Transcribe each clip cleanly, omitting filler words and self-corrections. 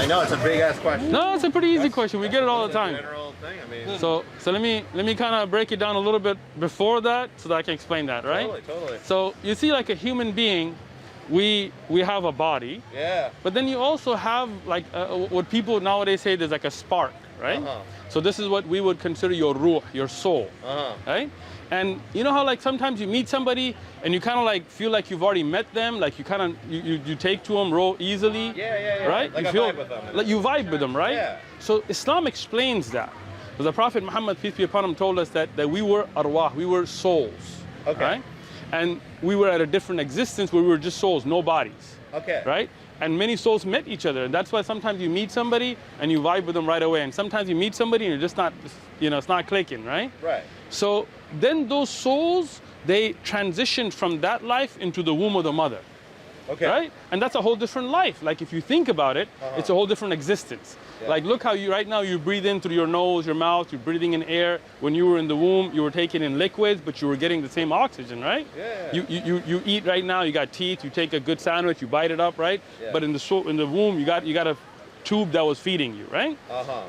I know it's a big ass question. No, it's a pretty easy question. We get it all the time. General thing. I mean, So let me kind of break it down a little bit before that, so that I can explain that, right? Totally. So you see, like a human being, we have a body. Yeah. But then you also have like what people nowadays say there's like a spark, right? So this is what we would consider your ruh, your soul, right? And you know how like sometimes you meet somebody and you kind of like feel like you've already met them, like you kind of you take to them real easily, right? Like you I feel vibe with them. like you vibe with them, right? Yeah. So Islam explains that. Because the Prophet Muhammad, peace be upon him, told us that we were arwah, we were souls, right? And we were at a different existence where we were just souls, no bodies, right? And many souls met each other, and that's why sometimes you meet somebody and you vibe with them right away, and sometimes you meet somebody and you're just not, you know, it's not clicking, right? Right. So then those souls, they transitioned from that life into the womb of the mother, right? And that's a whole different life. Like if you think about it, it's a whole different existence. Like look how you right now you breathe in through your nose, your mouth, you're breathing in air. When you were in the womb, you were taking in liquids, but you were getting the same oxygen, right? You eat right now, you got teeth, you take a good sandwich, you bite it up, right? But in the womb, you got a tube that was feeding you, right?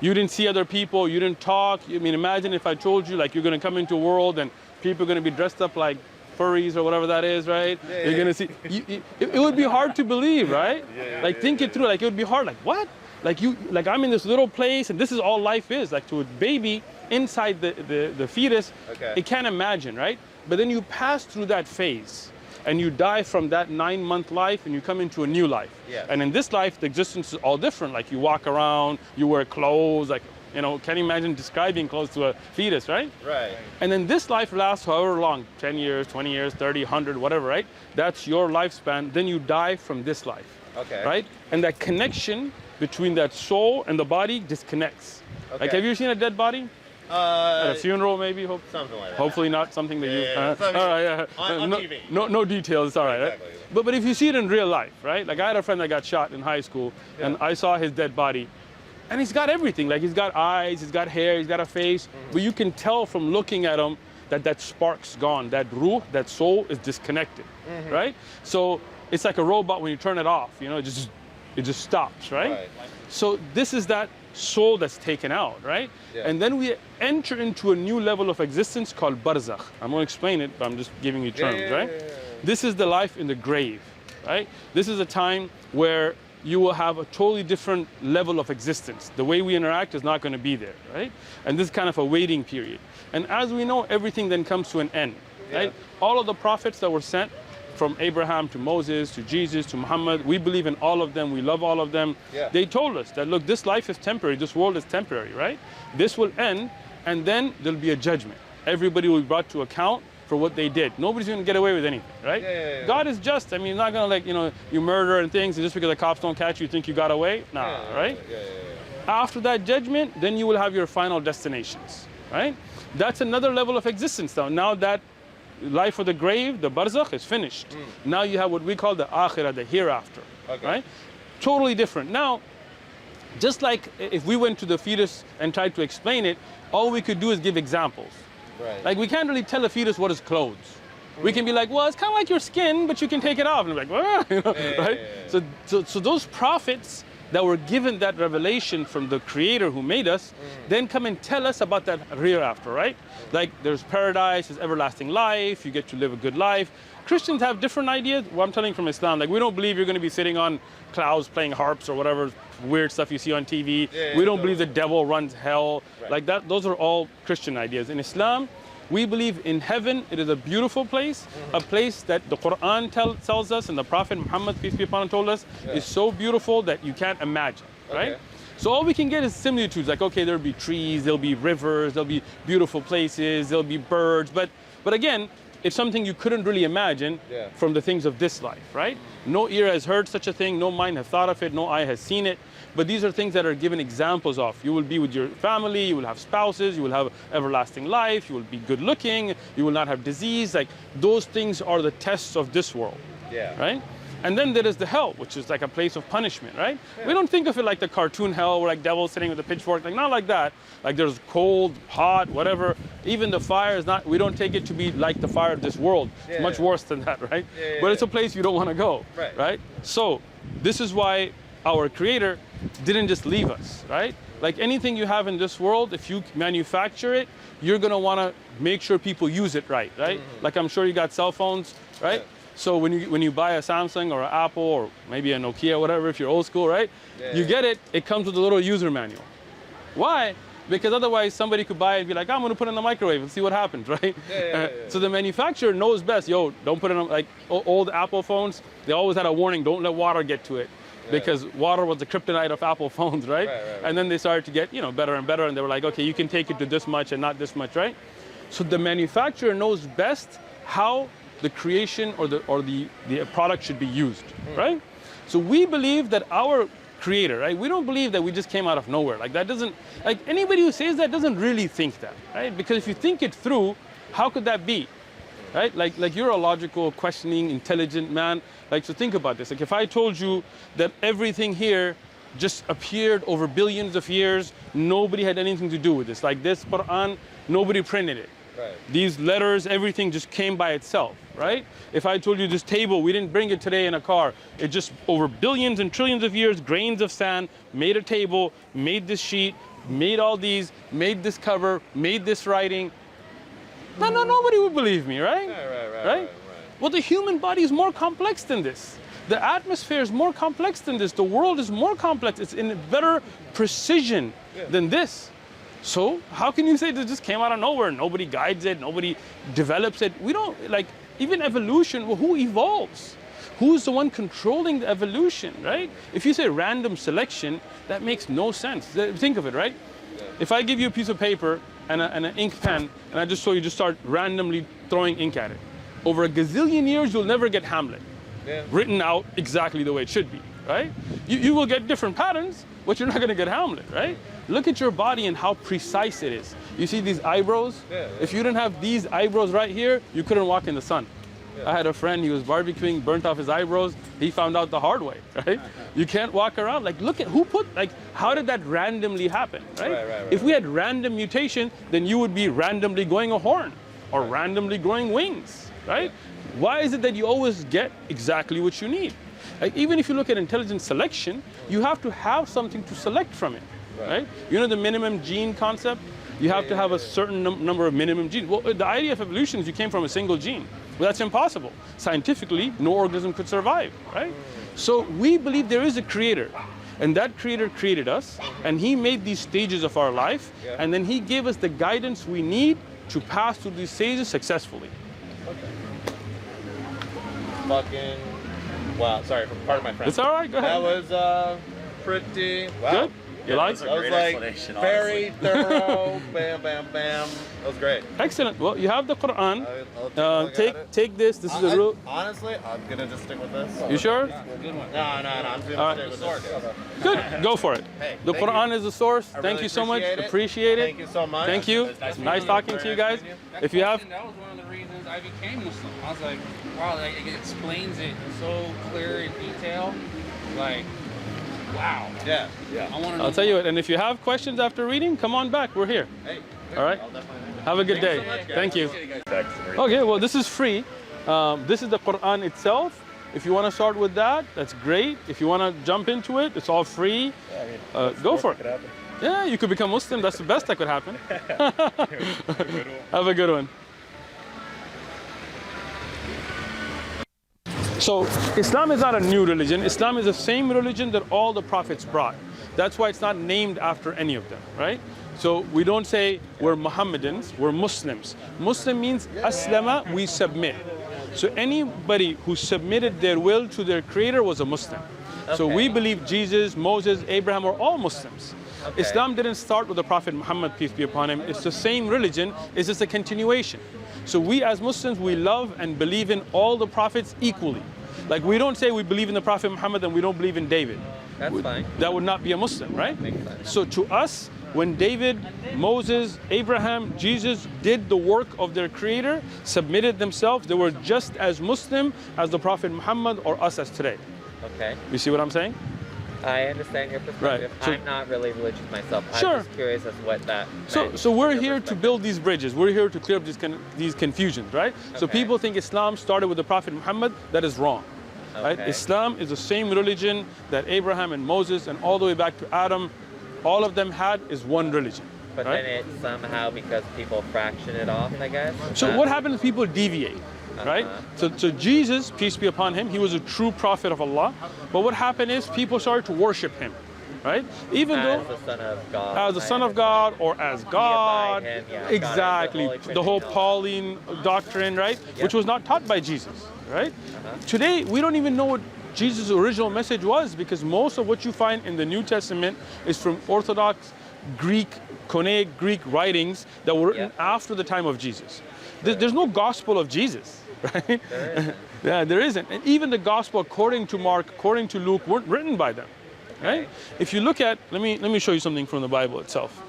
You didn't see other people, you didn't talk. I mean, imagine if I told you like you're gonna come into a world and people are gonna be dressed up like furries or whatever that is, right? You're gonna see, it would be hard to believe, right? Like think it through, like it would be hard, like what? Like I'm in this little place and this is all life is. Like to a baby inside the fetus, it can't imagine, right? But then you pass through that phase and you die from that 9-month life and you come into a new life. And in this life, the existence is all different. Like you walk around, you wear clothes, like, you know, can't imagine describing clothes to a fetus, right? Right. And then this life lasts however long, 10 years, 20 years, 30, 100, whatever, right? That's your lifespan. Then you die from this life, right? And that connection between that soul and the body disconnects. Like, have you ever seen a dead body? At a funeral, maybe? Something like that. Hopefully not something that you... On TV. No details, it's all right, Exactly. right? But if you see it in real life, right? Like I had a friend that got shot in high school, and I saw his dead body, and he's got everything. Like he's got eyes, he's got hair, he's got a face, but you can tell from looking at him that spark's gone, that ruh, that soul is disconnected, right? So it's like a robot when you turn it off, you know, it just stops, right? So this is that soul that's taken out, right? And then we enter into a new level of existence called barzakh. I'm going to explain it, but I'm just giving you terms, right? This is the life in the grave, right? This is a time where you will have a totally different level of existence. The way we interact is not going to be there, right? And this is kind of a waiting period. And as we know, everything then comes to an end, right? All of the prophets that were sent, from Abraham to Moses to Jesus to Muhammad, we believe in all of them, we love all of them. They told us that, look, this life is temporary, this world is temporary, right? This will end, and then there'll be a judgment. Everybody will be brought to account for what they did. Nobody's gonna get away with anything, right? God is just. I mean, he's not gonna, like, you know, you murder and things, and just because the cops don't catch you, you think you got away? Nah, right? After that judgment, then you will have your final destinations, right? That's another level of existence now. Now that life of the grave, the barzakh, is finished. Now you have what we call the akhirah, the hereafter, right? Totally different. Now, just like if we went to the fetus and tried to explain it, all we could do is give examples. Like we can't really tell a fetus what is clothes. We can be like, well, it's kind of like your skin, but you can take it off. And we're like, well, you know, right? So those prophets that were given that revelation from the Creator who made us, then come and tell us about that hereafter, right? Like there's paradise, there's everlasting life, you get to live a good life. Christians have different ideas. Well, I'm telling from Islam, like we don't believe you're going to be sitting on clouds playing harps or whatever weird stuff you see on TV. We don't believe the devil runs hell. Like that, those are all Christian ideas. In Islam, we believe in heaven. It is a beautiful place, a place that the Quran tells us and the Prophet Muhammad, peace be upon him, told us is so beautiful that you can't imagine, right? So all we can get is similitudes, like, okay, there'll be trees, there'll be rivers, there'll be beautiful places, there'll be birds, but again, it's something you couldn't really imagine from the things of this life, right? No ear has heard such a thing, no mind has thought of it, no eye has seen it. But these are things that are given examples of. You will be with your family, you will have spouses, you will have everlasting life, you will be good looking, you will not have disease. Like those things are the tests of this world, right? And then there is the hell, which is like a place of punishment, right? We don't think of it like the cartoon hell where like devils sitting with a pitchfork, like not like that. Like there's cold, hot, whatever. Even the fire is not, we don't take it to be like the fire of this world. It's much worse than that, right? But it's a place you don't want to go, right? So this is why our Creator didn't just leave us, right? Like anything you have in this world, if you manufacture it, you're gonna wanna make sure people use it right? Like I'm sure you got cell phones, right? Yeah. So when you buy a Samsung or an Apple or maybe a Nokia, whatever, if you're old school, right? You get it, it comes with a little user manual. Why? Because otherwise somebody could buy it and be like, I'm gonna put it in the microwave and see what happens, right? So the manufacturer knows best, yo, don't put it on, like old Apple phones, they always had a warning, don't let water get to it. Because water was the kryptonite of Apple phones, right? And then they started to get, better and better, and they were like, okay, you can take it to this much and not this much, right? So the manufacturer knows best how the creation or the product should be used, right? So we believe that our Creator, right? We don't believe that we just came out of nowhere. Like that doesn't, like anybody who says that doesn't really think that, right? Because if you think it through, how could that be? Right? Like you're a logical, questioning, intelligent man. Like, so think about this. Like if I told you that everything here just appeared over billions of years, nobody had anything to do with this. Like this Quran, nobody printed it. Right. These letters, everything just came by itself, right? If I told you this table, we didn't bring it today in a car. It just over billions and trillions of years, grains of sand, made a table, made this sheet, made all these, made this cover, made this writing. No, nobody would believe me, right? Right? Well, the human body is more complex than this. The atmosphere is more complex than this. The world is more complex. It's in better precision than this. So how can you say this just came out of nowhere? Nobody guides it, nobody develops it. We don't, like, even evolution, well, who evolves? Who's the one controlling the evolution, right? If you say random selection, that makes no sense. Think of it, right? If I give you a piece of paper and an ink pen, and I just start randomly throwing ink at it. Over a gazillion years, you'll never get Hamlet written out exactly the way it should be, right? You will get different patterns, but you're not gonna get Hamlet, right? Look at your body and how precise it is. You see these eyebrows? If you didn't have these eyebrows right here, you couldn't walk in the sun. I had a friend, he was barbecuing, burnt off his eyebrows. He found out the hard way, right? You can't walk around. Like, look at how did that randomly happen, right? If we had random mutation, then you would be randomly growing a horn or randomly growing wings, right? Why is it that you always get exactly what you need? Like, even if you look at intelligent selection, you have to have something to select from it, right? You know the minimum gene concept? You have to have a certain number of minimum genes. Well, the idea of evolution is you came from a single gene. Well, that's impossible. Scientifically, no organism could survive, right? So we believe there is a Creator, and that Creator created us, and He made these stages of our life, and then He gave us the guidance we need to pass through these stages successfully. Fucking, wow, sorry, pardon my friend. It's all right, go ahead. That was pretty, wow. Good? You like? That was like very thorough, bam, bam, bam. That was great. Excellent. Well, you have the Quran. I'll Take this. This is a rule. Honestly, I'm gonna just stick with this. You sure? Good one. No, I'm just gonna stick with this. Good. Go for it. Hey, the Quran is the source. Thank you so much. Appreciate it. Thank you so much. Thank you. Nice talking to you guys. If you have. That was one of the reasons I became Muslim. I was like, wow, like, it explains it so clear in detail. Like, wow. Yeah. I'll tell you what, and if you have questions after reading, come on back. We're here. Hey. All right. Have a good day. So much, Thank you. Okay, well, this is free. This is the Quran itself. If you want to start with that, that's great. If you want to jump into it, it's all free. Go for it. Yeah, you could become Muslim. That's the best that could happen. Have a good one. So Islam is not a new religion. Islam is the same religion that all the prophets brought. That's why it's not named after any of them, right? So we don't say we're Muhammadans, we're Muslims. Muslim means aslama, we submit. So anybody who submitted their will to their Creator was a Muslim. Okay. So we believe Jesus, Moses, Abraham are all Muslims. Okay. Islam didn't start with the Prophet Muhammad, peace be upon him. It's the same religion, it's just a continuation. So we as Muslims, we love and believe in all the prophets equally. Like we don't say we believe in the Prophet Muhammad and we don't believe in David. That's fine. That would not be a Muslim, right? Makes sense. So to us, when David, Moses, Abraham, Jesus did the work of their Creator, submitted themselves, they were just as Muslim as the Prophet Muhammad or us as today. Okay. You see what I'm saying? I understand your perspective. Right. So, I'm not really religious myself. Sure. I'm just curious as to what that meant. So we're here to build these bridges. We're here to clear up these confusions, right? Okay. So people think Islam started with the Prophet Muhammad. That is wrong. right? Okay. Islam is the same religion that Abraham and Moses and all the way back to Adam, all of them had is one religion. But right? then it somehow, because people fraction it off, I guess. So what happens if people deviate, right? So Jesus, peace be upon him, he was a true prophet of Allah. But what happened is people started to worship him, right? Even As though the Son of God. as the Son of God or as God, him, yeah, exactly. God is the The whole Holy Pauline doctrine, right? Yeah. Which was not taught by Jesus, right? Today we don't even know what Jesus' original message was, because most of what you find in the New Testament is from Orthodox Greek, Koine Greek writings that were written after the time of Jesus. There's no gospel of Jesus, right? There isn't. Yeah, there isn't. And even the gospel according to Mark, according to Luke, weren't written by them, right? If you look at, let me show you something from the Bible itself.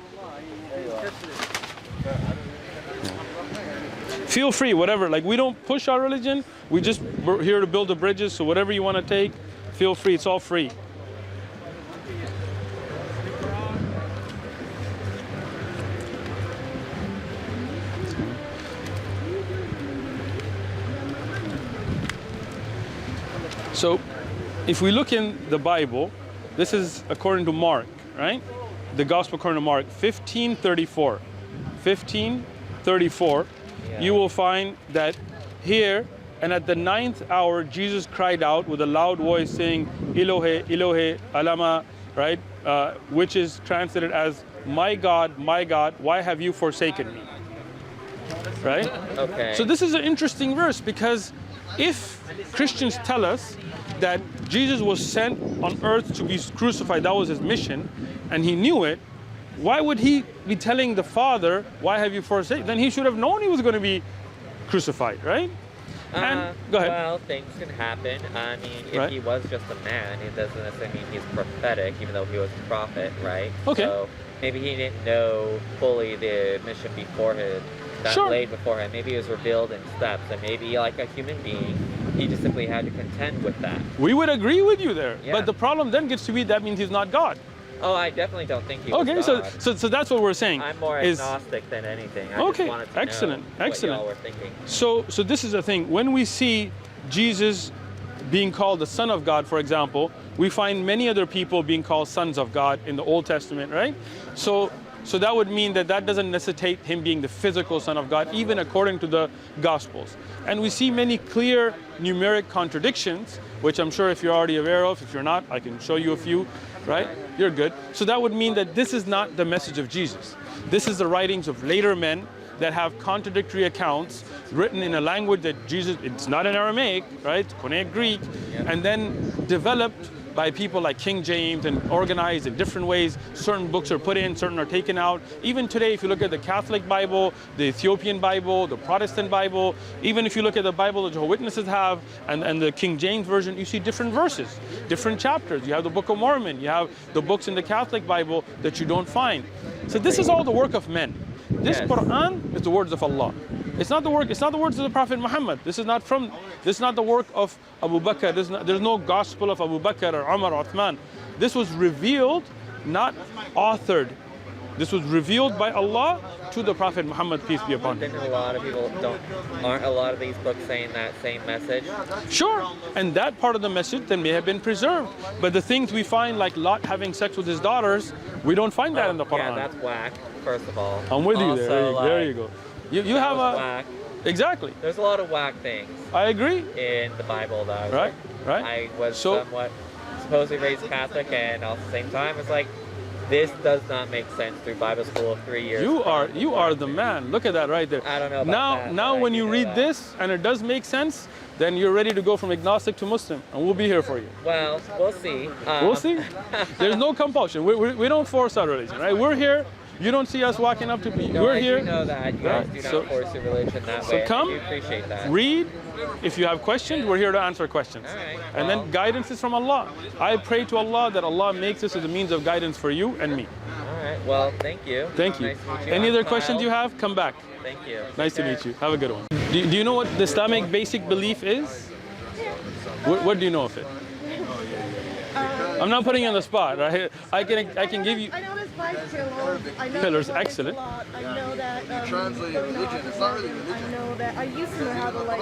Feel free, whatever. Like, we don't push our religion. We're here to build the bridges. So whatever you want to take, feel free. It's all free. So if we look in the Bible, this is according to Mark, right? The gospel according to Mark, 15:34. 15:34, you will find that here, and at the 9th hour, Jesus cried out with a loud voice saying, Elohe, Elohe, alama, right? Which is translated as, my God, why have you forsaken me? Right? Okay. So this is an interesting verse, because if Christians tell us that Jesus was sent on earth to be crucified, that was his mission, and he knew it, why would he be telling the Father, why have you forsaken? Then he should have known he was going to be crucified, right? And go ahead. Well, things can happen. I mean, if Right. he was just a man, it doesn't necessarily mean he's prophetic, even though he was a prophet, right? Okay. So maybe he didn't know fully the mission beforehand, that Sure. laid beforehand. Maybe it was revealed in steps, and maybe like a human being, he just simply had to contend with that. We would agree with you there. Yeah. But the problem then gets to be that means he's not God. Oh, I definitely don't think he was Okay, God. so that's what we're saying. I'm more is, agnostic than anything. I Okay, just wanted to excellent, know excellent. what y'all were thinking. So this is the thing. When we see Jesus being called the Son of God, for example, we find many other people being called sons of God in the Old Testament, right? So that would mean that doesn't necessitate him being the physical Son of God, even according to the Gospels. And we see many clear numeric contradictions, which I'm sure if you're already aware of. If you're not, I can show you a few, right? You're good. So that would mean that this is not the message of Jesus. This is the writings of later men that have contradictory accounts written in a language that Jesus, it's not in Aramaic, right? It's Koine Greek, and then developed by people like King James and organized in different ways. Certain books are put in, certain are taken out. Even today, if you look at the Catholic Bible, the Ethiopian Bible, the Protestant Bible, even if you look at the Bible that Jehovah's Witnesses have and the King James Version, you see different verses, different chapters. You have the Book of Mormon, you have the books in the Catholic Bible that you don't find. So this is all the work of men. This Quran is the words of Allah. It's not the words of the Prophet Muhammad. This is not the work of Abu Bakr. There's no gospel of Abu Bakr or Umar or Uthman. This was revealed, not authored. This was revealed by Allah to the Prophet Muhammad, peace be upon him. Then a lot of people aren't a lot of these books saying that same message? Sure, and that part of the message then may have been preserved. But the things we find, like Lot having sex with his daughters, we don't find that in the Quran. Yeah, that's whack, first of all. I'm with you there. Also, There you go. You have a whack. exactly. There's a lot of whack things I agree. in the Bible that I was Right, right. I was So- somewhat supposedly raised Catholic, and at the same time, it's like, this does not make sense through Bible school of 3 years. You are the man. Look at that right there. I don't know about that, Now but when I you do read know that. this and it does make sense, then you're ready to go from agnostic to Muslim, and we'll be here for you. Well, we'll see. We'll see. There's no compulsion. We don't force our religion, right? We're here. You don't see us walking up to people. No, We're I here. do know that. You guys Right, do so- not force your religion that So way. come, I do appreciate that. read. If you have questions, we're here to answer questions. All right, And well. then guidance is from Allah. I pray to Allah that Allah makes this as a means of guidance for you and me. All right. Well, thank you. Thank you. Nice to meet you. Any I'm other Kyle. questions you have? Come back. Thank you. Nice to Take meet care. you. Have a good one. Do you know what the Islamic basic belief is? What do you know of it? I'm not putting you on the spot. Right? I can give you. I know this 5 pillars. I know Pillars, about it a excellent. lot. I know that. translate religion. It's not really religion. I know that. I used to know how to like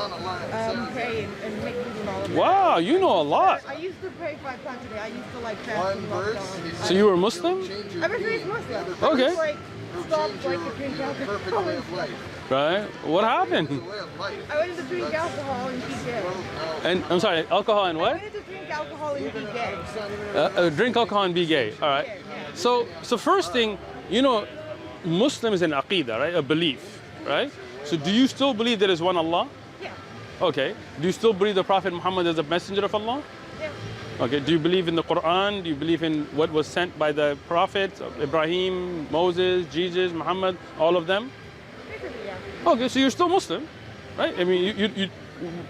pray and make music and all of that. Wow, you know a lot. I used to pray 5 times a day. I used to like fast One and verse. Ramadan. So you were Muslim? Change your I was being. raised Muslim. Okay. I just, like It'll stopped change like your the drink perfect way of alcohol. life. Right? What It's happened? a way of life. I wanted to drink alcohol and be gay. And I'm sorry, alcohol and I what? wanted to drink alcohol and be gay. Drink alcohol and be gay. All right. So first thing, you know, Muslim is an aqidah, right? A belief, right? So do you still believe there is one Allah? Yeah. Okay. Do you still believe the Prophet Muhammad is a messenger of Allah? Yeah. Okay. Do you believe in the Quran? Do you believe in what was sent by the prophets, Ibrahim, Moses, Jesus, Muhammad, all of them? Basically, yeah. Okay, so you're still Muslim, right? I mean, you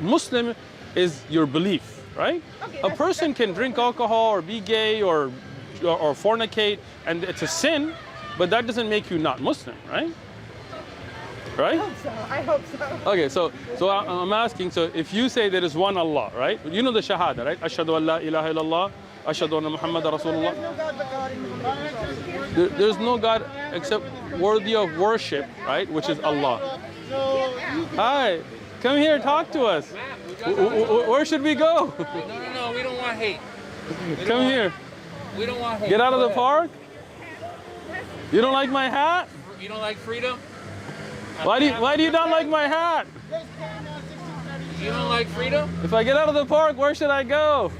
Muslim is your belief, right? Okay, A that's- person that's can cool. drink alcohol or be gay or fornicate, and it's a sin, but that doesn't make you not Muslim, right? I Right? hope so. I hope so. Okay, so I'm asking, so if you say there is one Allah, right? You know the Shahada, right? Ashhadu an la ilaha illallah, ashhadu anna Muhammad Rasulullah. There's no God but God in Muhammad. There's no God except worthy of worship, right? Which is Allah. Hi, come here, talk to us. Where should we go? No, we don't want hate. Come here. We don't want hate. Get out of the park. You don't like my hat? You don't like freedom? Why do you not like my hat? You don't like freedom? If I get out of the park, where should I go?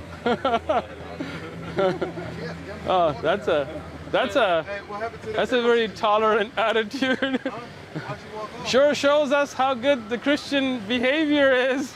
Oh, that's a very tolerant attitude. Sure shows us how good the Christian behavior is.